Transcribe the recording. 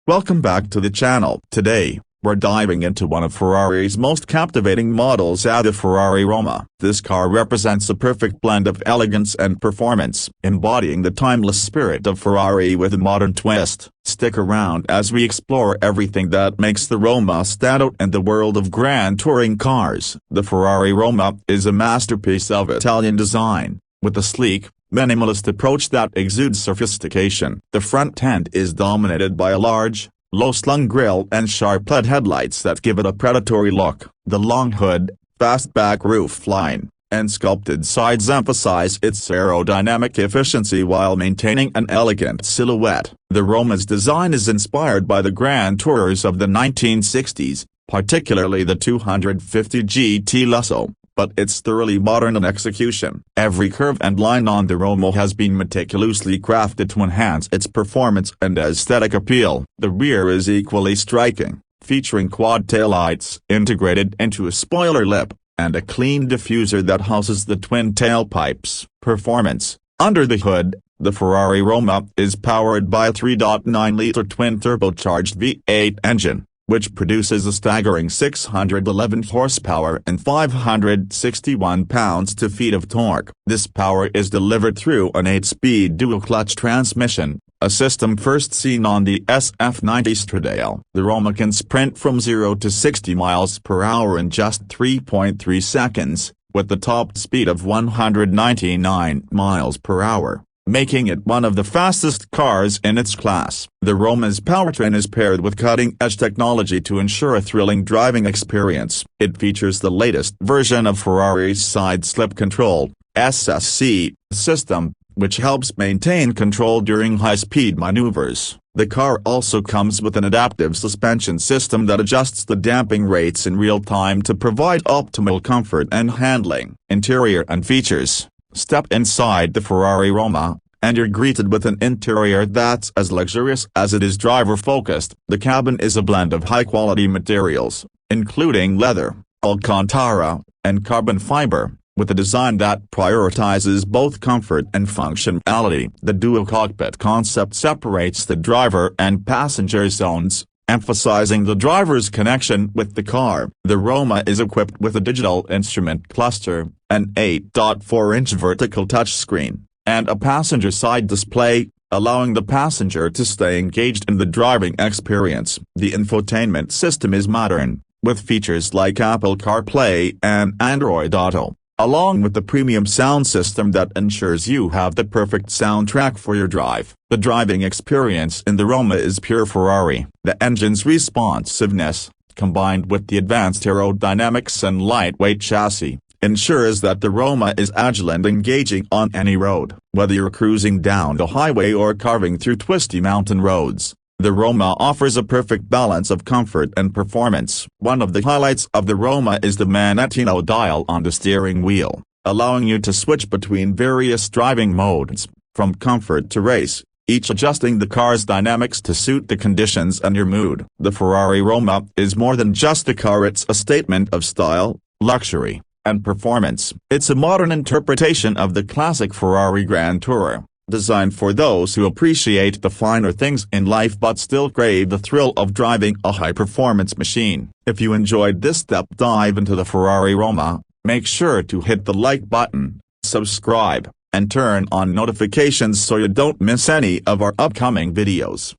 Welcome back to the channel. Today, we're diving into one of Ferrari's most captivating models, the Ferrari Roma. This car represents a perfect blend of elegance and performance, embodying the timeless spirit of Ferrari with a modern twist. Stick around as we explore everything that makes the Roma stand out in the world of grand touring cars. The Ferrari Roma is a masterpiece of Italian design, with a sleek, minimalist approach that exudes sophistication. The front end is dominated by a large, low-slung grille and sharp LED headlights that give it a predatory look. The long hood, fastback roof line, and sculpted sides emphasize its aerodynamic efficiency while maintaining an elegant silhouette. The Roma's design is inspired by the grand tourers of the 1960s, particularly the 250 GT Lusso, but it's thoroughly modern in execution. Every curve and line on the Roma has been meticulously crafted to enhance its performance and aesthetic appeal. The rear is equally striking, featuring quad taillights integrated into a spoiler lip, and a clean diffuser that houses the twin tailpipes. Performance. Under the hood, the Ferrari Roma is powered by a 3.9-liter twin-turbocharged V8 engine, which produces a staggering 611 horsepower and 561 pounds-feet of torque. This power is delivered through an 8-speed dual-clutch transmission, a system first seen on the SF90 Stradale. The Roma can sprint from 0 to 60 miles per hour in just 3.3 seconds, with the top speed of 199 miles per hour, making it one of the fastest cars in its class. The Roma's powertrain is paired with cutting-edge technology to ensure a thrilling driving experience. It features the latest version of Ferrari's side-slip control (SSC) system, which helps maintain control during high-speed maneuvers. The car also comes with an adaptive suspension system that adjusts the damping rates in real time to provide optimal comfort and handling. Interior and features. Step inside the Ferrari Roma, and you're greeted with an interior that's as luxurious as it is driver-focused. The cabin is a blend of high-quality materials, including leather, Alcantara, and carbon fiber, with a design that prioritizes both comfort and functionality. The dual cockpit concept separates the driver and passenger zones, emphasizing the driver's connection with the car. The Roma is equipped with a digital instrument cluster, an 8.4-inch vertical touchscreen, and a passenger-side display, allowing the passenger to stay engaged in the driving experience. The infotainment system is modern, with features like Apple CarPlay and Android Auto, along with the premium sound system that ensures you have the perfect soundtrack for your drive. The driving experience in the Roma is pure Ferrari. The engine's responsiveness, combined with the advanced aerodynamics and lightweight chassis, ensures that the Roma is agile and engaging on any road. Whether you're cruising down the highway or carving through twisty mountain roads, the Roma offers a perfect balance of comfort and performance. One of the highlights of the Roma is the manuetino dial on the steering wheel, allowing you to switch between various driving modes, from comfort to race, each adjusting the car's dynamics to suit the conditions and your mood. The Ferrari Roma is more than just a car, it's a statement of style, luxury, and performance. It's a modern interpretation of the classic Ferrari Grand Tourer, designed for those who appreciate the finer things in life but still crave the thrill of driving a high-performance machine. If you enjoyed this deep dive into the Ferrari Roma, make sure to hit the like button, subscribe, and turn on notifications so you don't miss any of our upcoming videos.